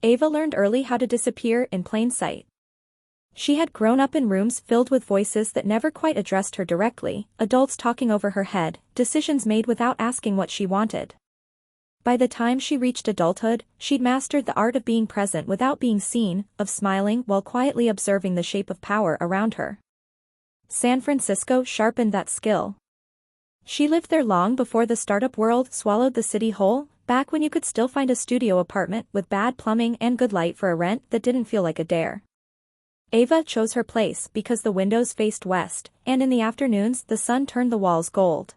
Ava learned early how to disappear in plain sight. She had grown up in rooms filled with voices that never quite addressed her directly, adults talking over her head, decisions made without asking what she wanted. By the time she reached adulthood, she'd mastered the art of being present without being seen, of smiling while quietly observing the shape of power around her. San Francisco sharpened that skill. She lived there long before the startup world swallowed the city whole, back when you could still find a studio apartment with bad plumbing and good light for a rent that didn't feel like a dare. Ava chose her place because the windows faced west, and in the afternoons the sun turned the walls gold.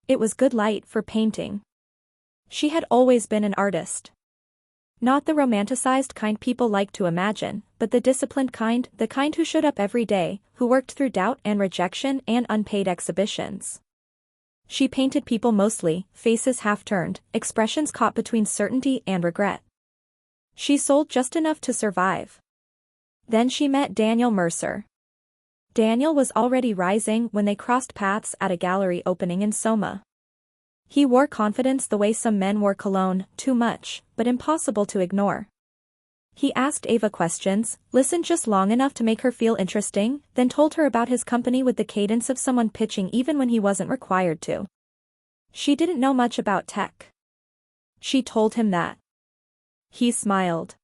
It was good light for painting. She had always been an artist. Not the romanticized kind people like to imagine, but the disciplined kind, the kind who showed up every day, who worked through doubt and rejection and unpaid exhibitions. She painted people mostly, faces half-turned, expressions caught between certainty and regret. She sold just enough to survive. Then she met Daniel Mercer. Daniel was already rising when they crossed paths at a gallery opening in Soma. He wore confidence the way some men wore cologne, too much, but impossible to ignore. He asked Ava questions, listened just long enough to make her feel interesting, then told her about his company with the cadence of someone pitching even when he wasn't required to. She didn't know much about tech. She told him that. He smiled.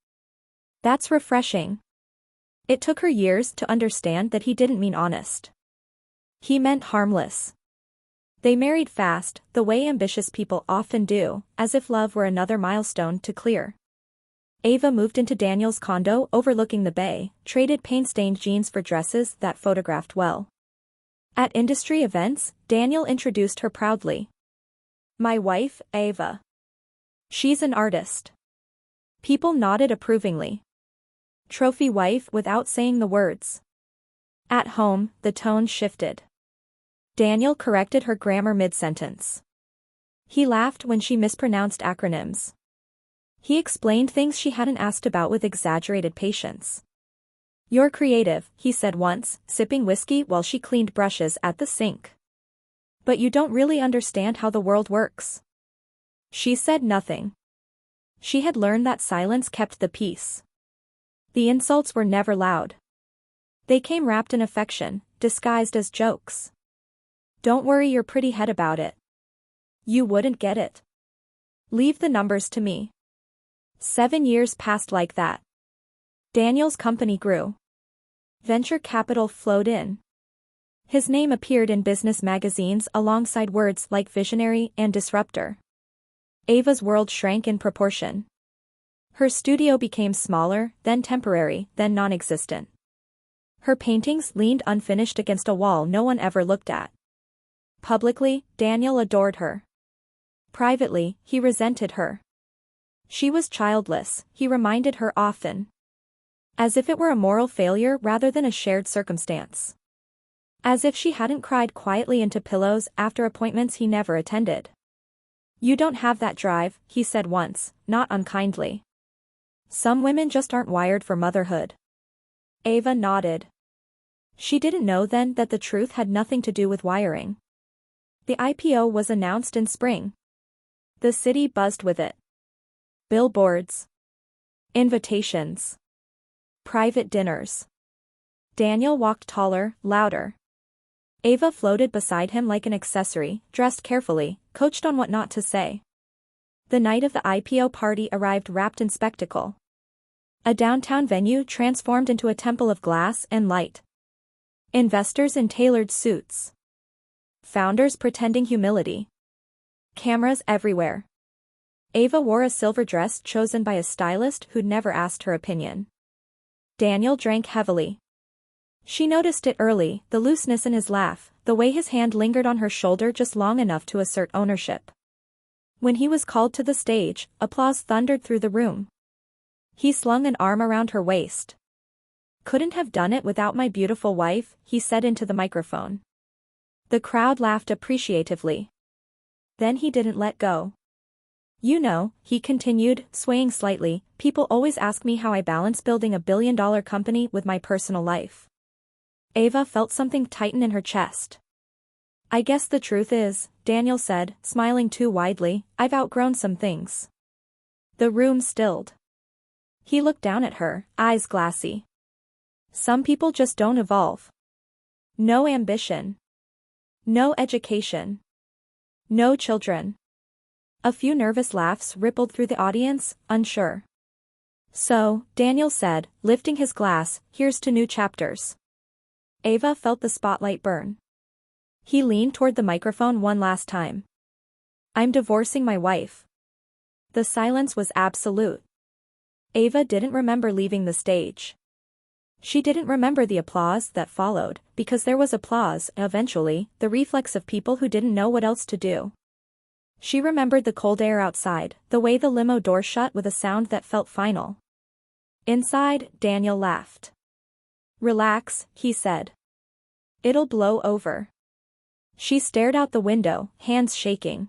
That's refreshing. It took her years to understand that he didn't mean honest. He meant harmless. They married fast, the way ambitious people often do, as if love were another milestone to clear. Ava moved into Daniel's condo overlooking the bay, traded paint-stained jeans for dresses that photographed well. At industry events, Daniel introduced her proudly. My wife, Ava. She's an artist. People nodded approvingly. Trophy wife without saying the words. At home, the tone shifted. Daniel corrected her grammar mid-sentence. He laughed when she mispronounced acronyms. He explained things she hadn't asked about with exaggerated patience. You're creative, he said once, sipping whiskey while she cleaned brushes at the sink. But you don't really understand how the world works. She said nothing. She had learned that silence kept the peace. The insults were never loud. They came wrapped in affection, disguised as jokes. Don't worry your pretty head about it. You wouldn't get it. Leave the numbers to me. 7 years passed like that. Daniel's company grew. Venture capital flowed in. His name appeared in business magazines alongside words like visionary and disruptor. Ava's world shrank in proportion. Her studio became smaller, then temporary, then non-existent. Her paintings leaned unfinished against a wall no one ever looked at. Publicly, Daniel adored her. Privately, he resented her. She was childless, he reminded her often. As if it were a moral failure rather than a shared circumstance. As if she hadn't cried quietly into pillows after appointments he never attended. You don't have that drive, he said once, not unkindly. Some women just aren't wired for motherhood. Ava nodded. She didn't know then that the truth had nothing to do with wiring. The IPO was announced in spring. The city buzzed with it. Billboards. Invitations. Private dinners. Daniel walked taller, louder. Ava floated beside him like an accessory, dressed carefully, coached on what not to say. The night of the IPO party arrived wrapped in spectacle. A downtown venue transformed into a temple of glass and light. Investors in tailored suits. Founders pretending humility. Cameras everywhere. Ava wore a silver dress chosen by a stylist who'd never asked her opinion. Daniel drank heavily. She noticed it early, the looseness in his laugh, the way his hand lingered on her shoulder just long enough to assert ownership. When he was called to the stage, applause thundered through the room. He slung an arm around her waist. Couldn't have done it without my beautiful wife, he said into the microphone. The crowd laughed appreciatively. Then he didn't let go. You know, he continued, swaying slightly, people always ask me how I balance building a billion-dollar company with my personal life. Ava felt something tighten in her chest. I guess the truth is, Daniel said, smiling too widely, I've outgrown some things. The room stilled. He looked down at her, eyes glassy. Some people just don't evolve. No ambition. No education. No children. A few nervous laughs rippled through the audience, unsure. So, Daniel said, lifting his glass, here's to new chapters. Ava felt the spotlight burn. He leaned toward the microphone one last time. I'm divorcing my wife. The silence was absolute. Ava didn't remember leaving the stage. She didn't remember the applause that followed, because there was applause, eventually, the reflex of people who didn't know what else to do. She remembered the cold air outside, the way the limo door shut with a sound that felt final. Inside, Daniel laughed. Relax, he said. It'll blow over. She stared out the window, hands shaking.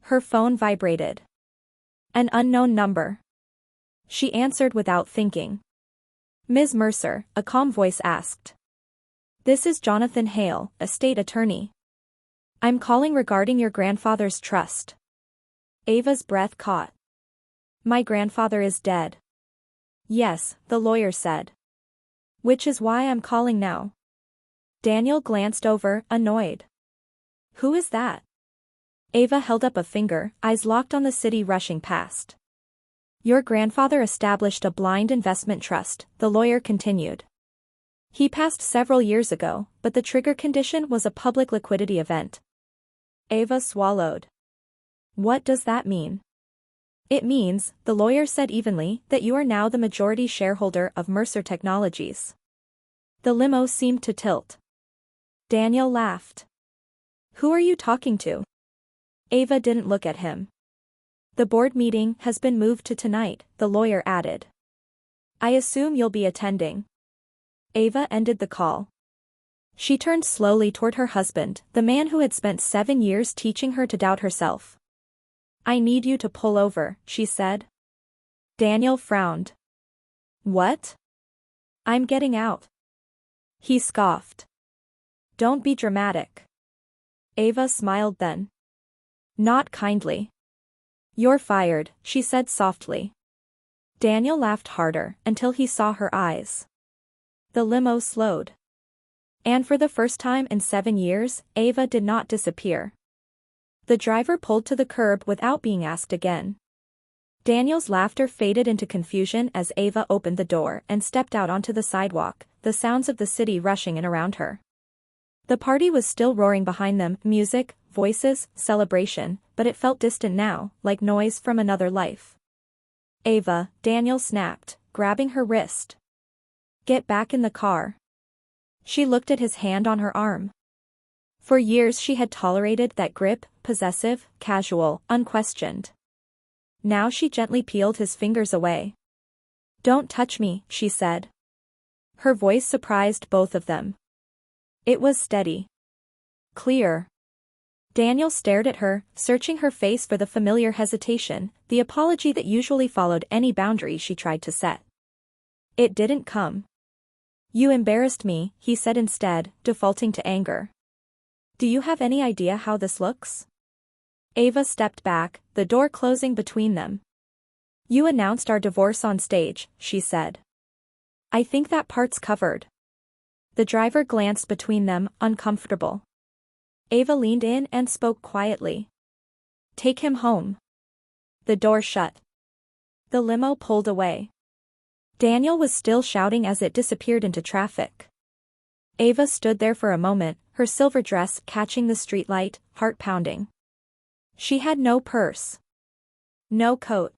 Her phone vibrated. An unknown number. She answered without thinking. Ms. Mercer, a calm voice asked. This is Jonathan Hale, a state attorney. I'm calling regarding your grandfather's trust. Ava's breath caught. My grandfather is dead. Yes, the lawyer said. Which is why I'm calling now. Daniel glanced over, annoyed. Who is that? Ava held up a finger, eyes locked on the city rushing past. Your grandfather established a blind investment trust, the lawyer continued. He passed several years ago, but the trigger condition was a public liquidity event. Ava swallowed. What does that mean? It means, the lawyer said evenly, that you are now the majority shareholder of Mercer Technologies. The limo seemed to tilt. Daniel laughed. Who are you talking to? Ava didn't look at him. The board meeting has been moved to tonight, the lawyer added. I assume you'll be attending. Ava ended the call. She turned slowly toward her husband, the man who had spent 7 years teaching her to doubt herself. I need you to pull over, she said. Daniel frowned. What? I'm getting out. He scoffed. Don't be dramatic. Ava smiled then. Not kindly. You're fired, she said softly. Daniel laughed harder, until he saw her eyes. The limo slowed. And for the first time in 7 years, Ava did not disappear. The driver pulled to the curb without being asked again. Daniel's laughter faded into confusion as Ava opened the door and stepped out onto the sidewalk, the sounds of the city rushing in around her. The party was still roaring behind them, music, voices, celebration, but it felt distant now, like noise from another life. Ava, Daniel snapped, grabbing her wrist. Get back in the car. She looked at his hand on her arm. For years she had tolerated that grip, possessive, casual, unquestioned. Now she gently peeled his fingers away. Don't touch me, she said. Her voice surprised both of them. It was steady. Clear. Daniel stared at her, searching her face for the familiar hesitation, the apology that usually followed any boundary she tried to set. It didn't come. You embarrassed me, he said instead, defaulting to anger. Do you have any idea how this looks? Ava stepped back, the door closing between them. You announced our divorce on stage, she said. I think that part's covered. The driver glanced between them, uncomfortable. Ava leaned in and spoke quietly. Take him home. The door shut. The limo pulled away. Daniel was still shouting as it disappeared into traffic. Ava stood there for a moment, her silver dress catching the streetlight, heart pounding. She had no purse. No coat.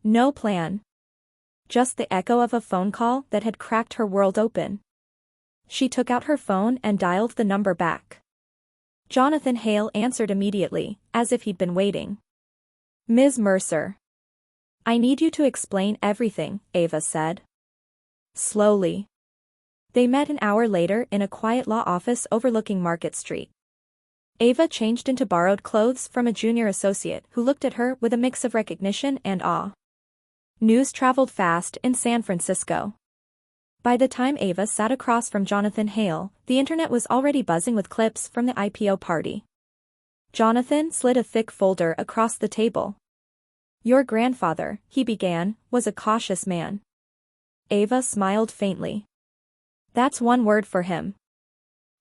No plan. Just the echo of a phone call that had cracked her world open. She took out her phone and dialed the number back. Jonathan Hale answered immediately, as if he'd been waiting. Ms. Mercer. I need you to explain everything, Ava said. Slowly. They met an hour later in a quiet law office overlooking Market Street. Ava changed into borrowed clothes from a junior associate who looked at her with a mix of recognition and awe. News traveled fast in San Francisco. By the time Ava sat across from Jonathan Hale, the internet was already buzzing with clips from the IPO party. Jonathan slid a thick folder across the table. Your grandfather, he began, was a cautious man. Ava smiled faintly. That's one word for him.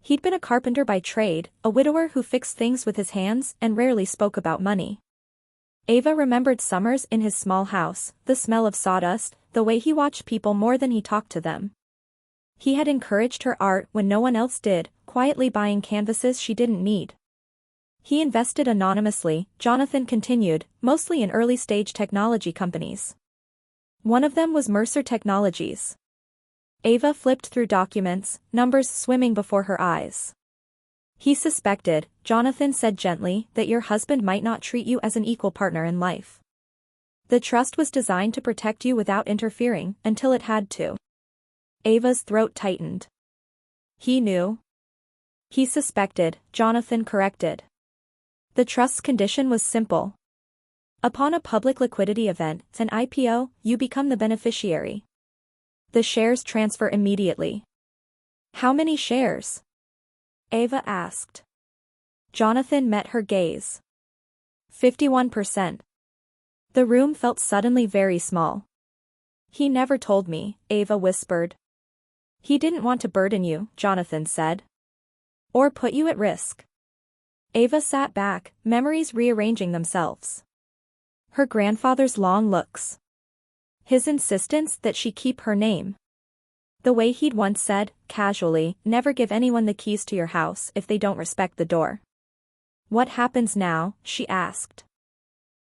He'd been a carpenter by trade, a widower who fixed things with his hands and rarely spoke about money. Ava remembered summers in his small house, the smell of sawdust, the way he watched people more than he talked to them. He had encouraged her art when no one else did, quietly buying canvases she didn't need. He invested anonymously, Jonathan continued, mostly in early-stage technology companies. One of them was Mercer Technologies. Ava flipped through documents, numbers swimming before her eyes. He suspected, Jonathan said gently, that your husband might not treat you as an equal partner in life. The trust was designed to protect you without interfering, until it had to. Ava's throat tightened. He knew. He suspected, Jonathan corrected. The trust's condition was simple. Upon a public liquidity event, an IPO, you become the beneficiary. The shares transfer immediately. How many shares? Ava asked. Jonathan met her gaze. 51%. The room felt suddenly very small. He never told me, Ava whispered. He didn't want to burden you, Jonathan said. Or put you at risk. Ava sat back, memories rearranging themselves. Her grandfather's long looks. His insistence that she keep her name. The way he'd once said, casually, never give anyone the keys to your house if they don't respect the door. What happens now? She asked.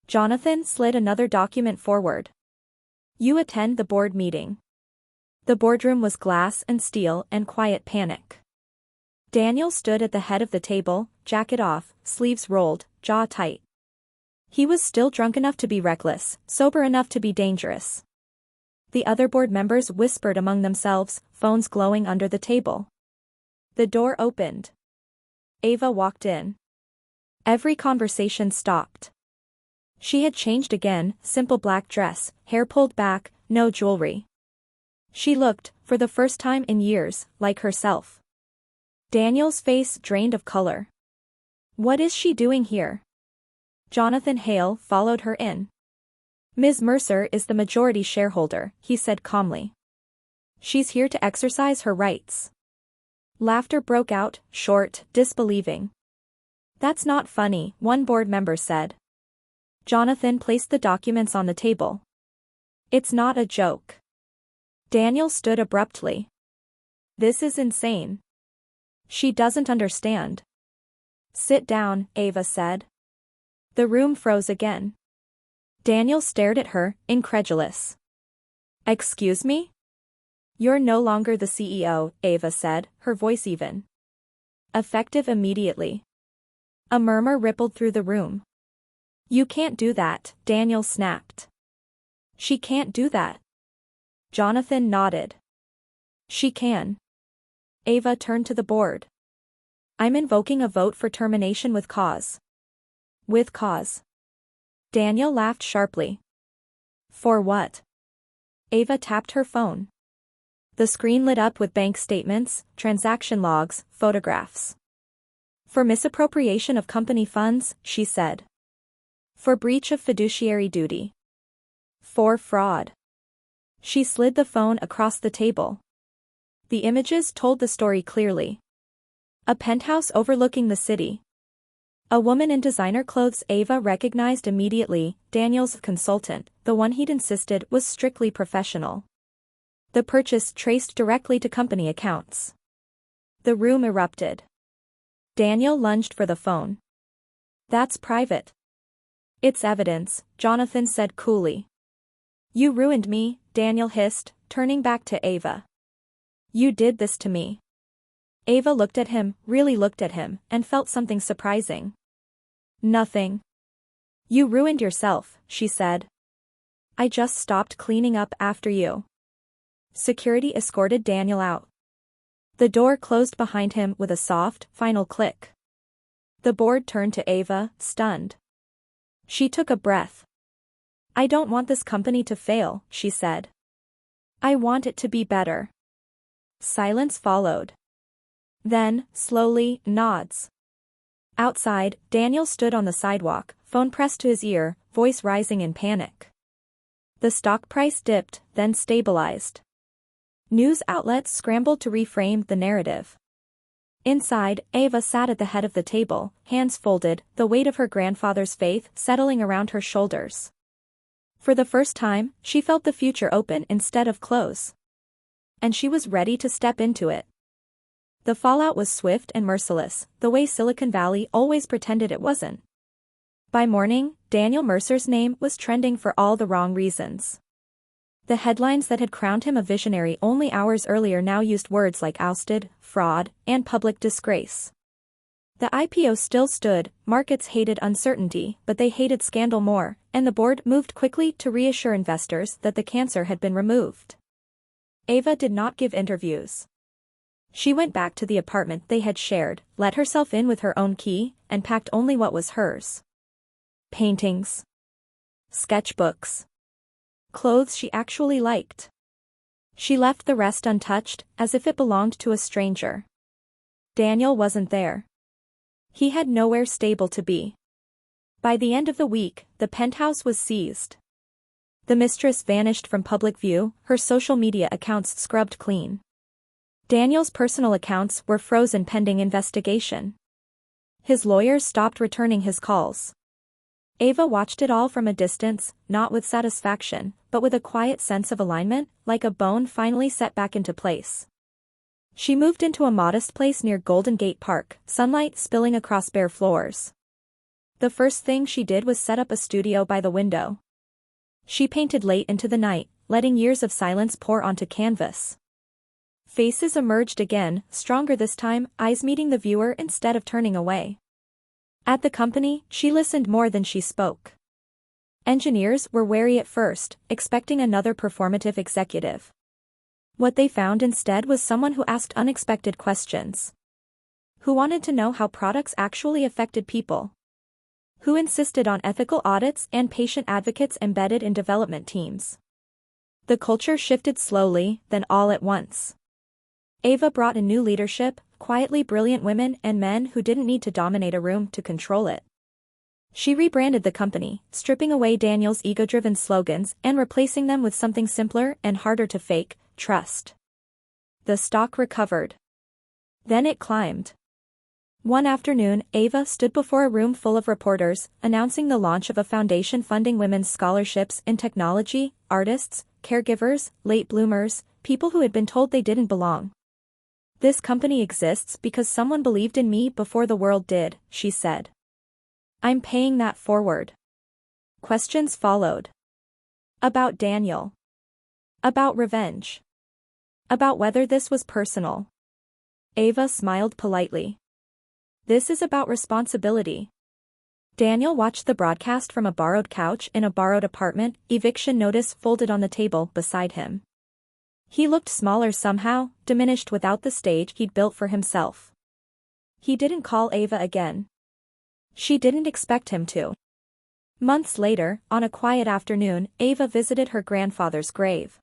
Jonathan slid another document forward. You attend the board meeting. The boardroom was glass and steel and quiet panic. Daniel stood at the head of the table, jacket off, sleeves rolled, jaw tight. He was still drunk enough to be reckless, sober enough to be dangerous. The other board members whispered among themselves, phones glowing under the table. The door opened. Ava walked in. Every conversation stopped. She had changed again, simple black dress, hair pulled back, no jewelry. She looked, for the first time in years, like herself. Daniel's face drained of color. What is she doing here? Jonathan Hale followed her in. Ms. Mercer is the majority shareholder, he said calmly. She's here to exercise her rights. Laughter broke out, short, disbelieving. That's not funny, one board member said. Jonathan placed the documents on the table. It's not a joke. Daniel stood abruptly. This is insane. She doesn't understand. Sit down, Ava said. The room froze again. Daniel stared at her, incredulous. Excuse me? You're no longer the CEO, Ava said, her voice even. Effective immediately. A murmur rippled through the room. You can't do that, Daniel snapped. She can't do that. Jonathan nodded. She can. Ava turned to the board. I'm invoking a vote for termination with cause. With cause. Daniel laughed sharply. For what? Ava tapped her phone. The screen lit up with bank statements, transaction logs, photographs. For misappropriation of company funds, she said. For breach of fiduciary duty. For fraud. She slid the phone across the table. The images told the story clearly. A penthouse overlooking the city. A woman in designer clothes Ava recognized immediately, Daniel's consultant, the one he'd insisted was strictly professional. The purchase traced directly to company accounts. The room erupted. Daniel lunged for the phone. That's private. It's evidence, Jonathan said coolly. You ruined me, Daniel hissed, turning back to Ava. You did this to me. Ava looked at him, really looked at him, and felt something surprising. Nothing. You ruined yourself, she said. I just stopped cleaning up after you. Security escorted Daniel out. The door closed behind him with a soft, final click. The board turned to Ava, stunned. She took a breath. I don't want this company to fail, she said. I want it to be better. Silence followed. Then, slowly, nods. Outside, Daniel stood on the sidewalk, phone pressed to his ear, voice rising in panic. The stock price dipped, then stabilized. News outlets scrambled to reframe the narrative. Inside, Ava sat at the head of the table, hands folded, the weight of her grandfather's faith settling around her shoulders. For the first time, she felt the future open instead of close. And she was ready to step into it. The fallout was swift and merciless, the way Silicon Valley always pretended it wasn't. By morning, Daniel Mercer's name was trending for all the wrong reasons. The headlines that had crowned him a visionary only hours earlier now used words like ousted, fraud, and public disgrace. The IPO still stood, markets hated uncertainty, but they hated scandal more, and the board moved quickly to reassure investors that the cancer had been removed. Ava did not give interviews. She went back to the apartment they had shared, let herself in with her own key, and packed only what was hers. Paintings. Sketchbooks. Clothes she actually liked. She left the rest untouched, as if it belonged to a stranger. Daniel wasn't there. He had nowhere stable to be. By the end of the week, the penthouse was seized. The mistress vanished from public view, her social media accounts scrubbed clean. Daniel's personal accounts were frozen pending investigation. His lawyers stopped returning his calls. Ava watched it all from a distance, not with satisfaction, but with a quiet sense of alignment, like a bone finally set back into place. She moved into a modest place near Golden Gate Park, sunlight spilling across bare floors. The first thing she did was set up a studio by the window. She painted late into the night, letting years of silence pour onto canvas. Faces emerged again, stronger this time, eyes meeting the viewer instead of turning away. At the company, she listened more than she spoke. Engineers were wary at first, expecting another performative executive. What they found instead was someone who asked unexpected questions. Who wanted to know how products actually affected people. Who insisted on ethical audits and patient advocates embedded in development teams. The culture shifted slowly, then all at once. Ava brought in new leadership, quietly brilliant women and men who didn't need to dominate a room to control it. She rebranded the company, stripping away Daniel's ego-driven slogans and replacing them with something simpler and harder to fake, trust. The stock recovered. Then it climbed. One afternoon, Ava stood before a room full of reporters, announcing the launch of a foundation funding women's scholarships in technology, artists, caregivers, late bloomers, people who had been told they didn't belong. This company exists because someone believed in me before the world did, she said. I'm paying that forward. Questions followed. About Daniel. About revenge. About whether this was personal. Ava smiled politely. This is about responsibility. Daniel watched the broadcast from a borrowed couch in a borrowed apartment, eviction notice folded on the table beside him. He looked smaller somehow, diminished without the stage he'd built for himself. He didn't call Ava again. She didn't expect him to. Months later, on a quiet afternoon, Ava visited her grandfather's grave.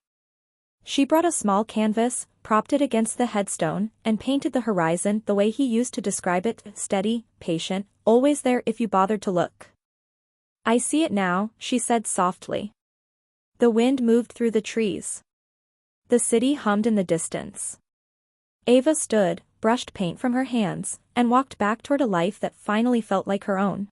She brought a small canvas, propped it against the headstone, and painted the horizon the way he used to describe it, steady, patient, always there if you bothered to look. I see it now, she said softly. The wind moved through the trees. The city hummed in the distance. Ava stood, brushed paint from her hands, and walked back toward a life that finally felt like her own.